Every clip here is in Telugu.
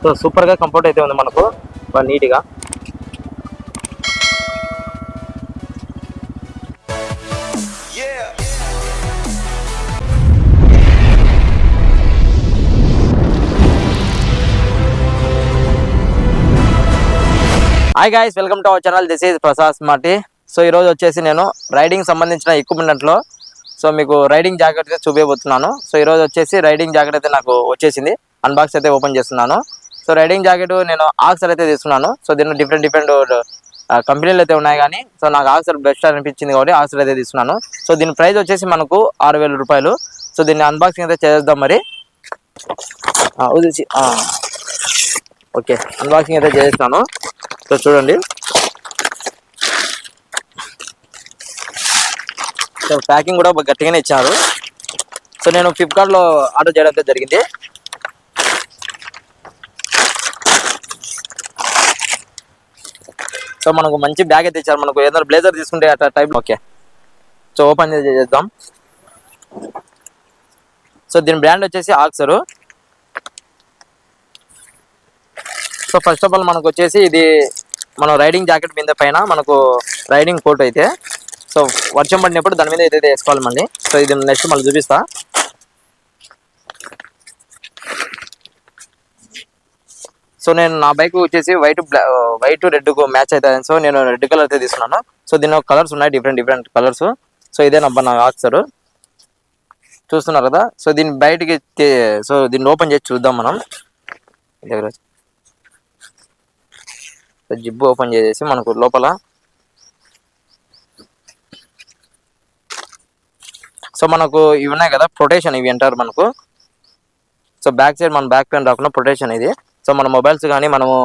సో సూపర్గా కంఫర్ట్ అయితే ఉంది మనకు, బాగా నీట్గా. Hi guys, welcome to our channel. This is Prasad smarty. So ఈరోజు వచ్చేసి నేను రైడింగ్ సంబంధించిన ఎక్విప్మెంట్లో సో మీకు రైడింగ్ జాకెట్ అయితే చూపించబోతున్నాను. సో ఈరోజు వచ్చేసి రైడింగ్ జాకెట్ అయితే నాకు వచ్చేసింది, అన్బాక్స్ అయితే ఓపెన్ చేస్తున్నాను. సో రైడింగ్ జాకెట్ నేను ఆక్సర్ అయితే తీసుకున్నాను. సో దీనిలో డిఫరెంట్ కంపెనీలు అయితే ఉన్నాయి, కానీ సో నాకు ఆక్సర్ బెస్ట్ అనిపించింది కాబట్టి ఆక్సర్ అయితే తీసుకున్నాను. సో దీని ప్రైస్ వచ్చేసి మనకు 6,000 రూపాయలు. సో దీన్ని అన్బాక్సింగ్ అయితే చేద్దాం మరి. ఓకే, అన్బాక్సింగ్ అయితే చేస్తాను. సో చూడండి, సో ప్యాకింగ్ కూడా గట్టిగానే ఇచ్చారు. సో నేను ఫ్లిప్కార్ట్లో ఆర్డర్ చేయడం జరిగింది. సో మనకు మంచి బ్యాగ్ అయితే ఇచ్చారు. మనకు ఏదైనా బ్లేజర్ తీసుకుంటే అట్లా టైప్. ఓకే, సో ఓపెన్ చేద్దాం. సో దీని బ్రాండ్ వచ్చేసి ఆక్సర్. సో ఫస్ట్ ఆఫ్ ఆల్ మనకు వచ్చేసి ఇది మన రైడింగ్ జాకెట్ మీద పైన మనకు రైడింగ్ కోట్ అయితే, సో వర్షం పడినప్పుడు దాని మీద ఏదైతే వేసుకోవాలి మళ్ళీ. సో ఇది నెక్స్ట్ మళ్ళీ చూపిస్తా. సో నేను నా బైక్ వచ్చేసి వైట్ రెడ్ మ్యాచ్ అవుతుంది. సో నేను రెడ్ కలర్ అయితే తీసుకున్నాను. సో దీనిలో కలర్స్ ఉన్నాయి, డిఫరెంట్ కలర్స్. సో ఇదే నా ఆక్సర్ చూస్తున్నారు కదా. సో దీన్ని బయటికి సో దీన్ని ఓపెన్ చేసి చూద్దాం మనం. జిప్ ఓపెన్ చేసేసి మనకు లోపల సో మనకు ఇవి ఉన్నాయి కదా, ప్రొటెక్షన్ ఇవి అంటారు మనకు. సో బ్యాక్ సైడ్ మన బ్యాక్ పెయిన్ రాకుండా ప్రొటెక్షన్ ఇది. సో మన మొబైల్స్ కానీ మనము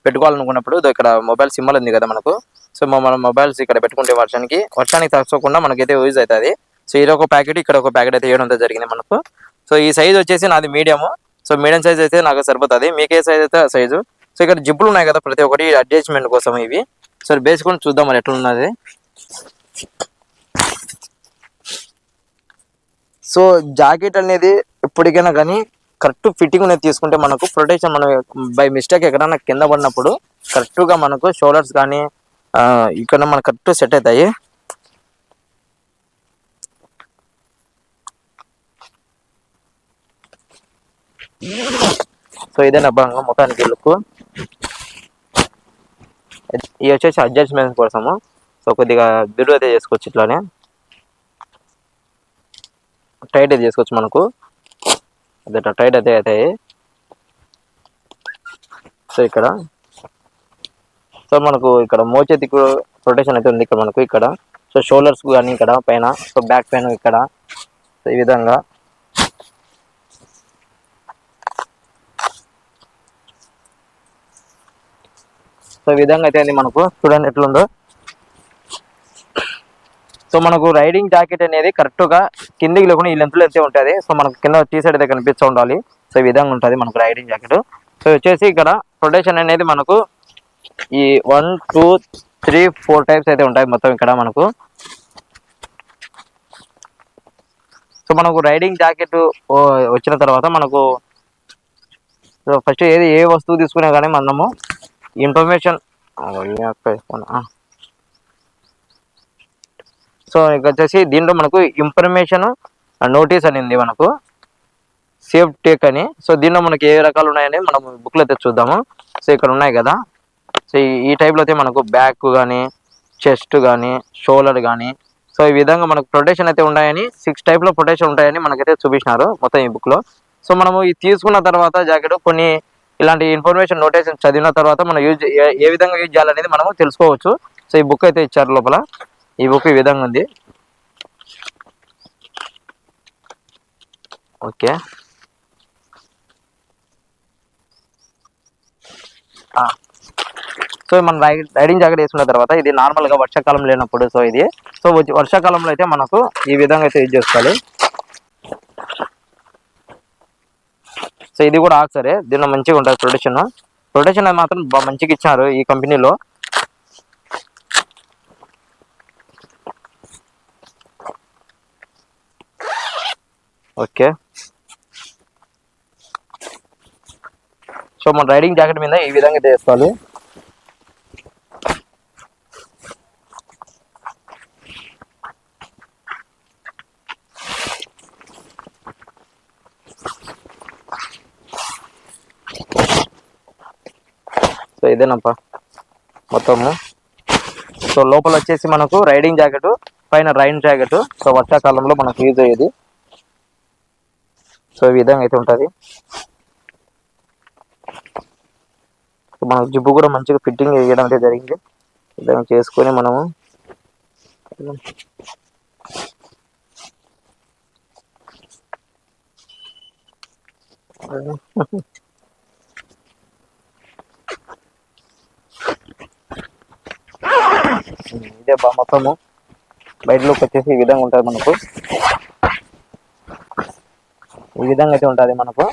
పెట్టుకోవాలనుకున్నప్పుడు ఇక్కడ మొబైల్ సింబల్ ఉంది కదా మనకు. సో మన మొబైల్స్ ఇక్కడ పెట్టుకుంటే వర్షానికి తగ్గకుండా మనకైతే యూజ్ అవుతుంది. సో ఇది ఒక ప్యాకెట్, ఇక్కడ ఒక ప్యాకెట్ అయితే వేయడం జరిగింది మనకు. సో ఈ సైజ్ వచ్చేసి నాది మీడియము. సో మీడియం సైజ్ అయితే నాకు సరిపోతుంది. మీకే సైజ్ అయితే ఆ సైజు. సో ఇక్కడ జిప్పులు ఉన్నాయి కదా ప్రతి ఒక్కటి అడ్జస్ట్మెంట్ కోసం ఇవి. సో బేసిక్ చూద్దాం మరి ఎట్లున్నది. సో జాకెట్ అనేది ఎప్పటికైనా కానీ కరెక్ట్ ఫిట్టింగ్ అనేది తీసుకుంటే మనకు ప్రొటెక్షన్, మనం బై మిస్టేక్ ఎక్కడన్నా కింద పడినప్పుడు కరెక్ట్గా మనకు షోల్డర్స్ కానీ ఇక్కడ మనకు కరెక్ట్ సెట్ అవుతాయి. సో ఇదే నా భాగంగా మొత్తానికి లుక్. ఇవి వచ్చేసి అడ్జస్ట్మెంట్ కోసము. సో కొద్దిగా బిర్రు అయితే చేసుకోవచ్చు, ఇట్లానే టైట్ అయితే చేసుకోవచ్చు మనకు. అదే టైట్ అయితే అవుతాయి. సో సో మనకు ఇక్కడ మోచేతికి ప్రొటెక్షన్ అయితే ఉంది ఇక్కడ మనకు. ఇక్కడ సో షోల్డర్స్ కానీ ఇక్కడ పైన, సో బ్యాక్ పైన ఇక్కడ. సో ఈ విధంగా అయితే ఉంది మనకు. చూడండి ఎట్లుందో. సో మనకు రైడింగ్ జాకెట్ అనేది కరెక్ట్గా కిందికి లేకుండా ఈ లెంత్లో అయితే ఉంటుంది. సో మనకు కింద టీ సైడ్ అయితే కనిపిస్తూ ఉండాలి. సో ఈ విధంగా ఉంటుంది మనకు రైడింగ్ జాకెట్. సో వచ్చేసి ఇక్కడ ప్రొటెక్షన్ అనేది మనకు ఈ 1 2 3 4 టైప్స్ అయితే ఉంటాయి మొత్తం ఇక్కడ మనకు. సో మనకు రైడింగ్ జాకెట్ వచ్చిన తర్వాత మనకు ఫస్ట్ ఏ వస్తువు తీసుకునే కానీ మనము ఇన్ఫర్మేషన్. సో ఇక వచ్చేసి దీంట్లో మనకు ఇన్ఫర్మేషన్ నోటీస్ అని ఉంది మనకు, సేఫ్ టేక్ అని. సో దీనిలో మనకి ఏ రకాలు ఉన్నాయని మనం బుక్లో అయితే చూద్దాము. సో ఇక్కడ ఉన్నాయి కదా. సో ఈ టైప్లో అయితే మనకు బ్యాక్ కానీ, చెస్ట్ కానీ, షోల్డర్ కానీ, సో ఈ విధంగా మనకు ప్రొటెక్షన్ అయితే ఉన్నాయని 6 టైప్లో ప్రొటెక్షన్ ఉంటాయని మనకైతే చూపించినారు మొత్తం ఈ బుక్లో. సో మనము ఇది తీసుకున్న తర్వాత జాకెట్ కొన్ని ఇలాంటి ఇన్ఫర్మేషన్ నోటేషన్ చదివిన తర్వాత మనం ఏ విధంగా యూజ్ చేయాలనేది మనము తెలుసుకోవచ్చు. సో ఈ బుక్ అయితే ఇచ్చారు లోపల. ఈ బుక్ ఈ విధంగా ఉంది. ఓకే, సో మనం రైడింగ్ జాకెట్ వేసుకున్న తర్వాత ఇది నార్మల్గా వర్షాకాలం లేనప్పుడు, సో ఇది సో వర్షాకాలంలో అయితే మనకు ఈ విధంగా అయితే యూజ్ చేసుకోవాలి. సో ఇది కూడా ఆక్సరే, దీనిలో మంచిగా ఉంటుంది ప్రొటెక్షన్ అది మాత్రం మంచిగా ఇచ్చారు ఈ కంపెనీలో. ఓకే, సో సో మన రైడింగ్ జాకెట్ మీద ఈ విధంగా అయితే వేసుకోవాలి. సో ఇదేనప్ప మొత్తము. సో లోపల వచ్చేసి మనకు రైడింగ్ జాకెట్, పైన రైన్ జాకెట్. సో వర్షాకాలంలో మనకు యూజ్ అయ్యేది. సో ఈ విధంగా అయితే ఉంటుంది. సో మనకు జిబ్బు కూడా మంచిగా ఫిట్టింగ్ వేయడం అయితే జరిగింది. విధంగా చేసుకొని మనము ఇదే మొత్తము బయటలోకి వచ్చేసి ఈ విధంగా ఉంటుంది మనకు. ఈ విధంగా అయితే ఉంటుంది మనకు.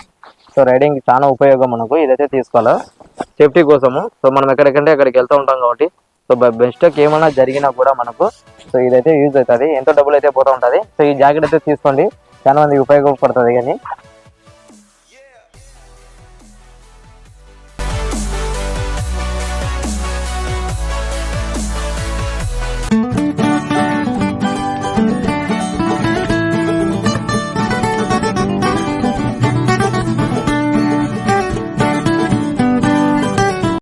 సో రైడింగ్ చాలా ఉపయోగం మనకు. ఇదైతే తీసుకోవాలా సేఫ్టీ కోసము. సో మనం ఎక్కడికంటే అక్కడికి వెళ్తూ ఉంటాం కాబట్టి సో బెస్ట్కి ఏమైనా జరిగినా కూడా మనకు సో ఇదైతే యూజ్ అవుతుంది. ఎంతో డబ్బులు అయితే పోతూ ఉంటుంది. సో ఈ జాకెట్ అయితే తీసుకోండి, చాలా మందికి ఉపయోగపడుతుంది. కానీ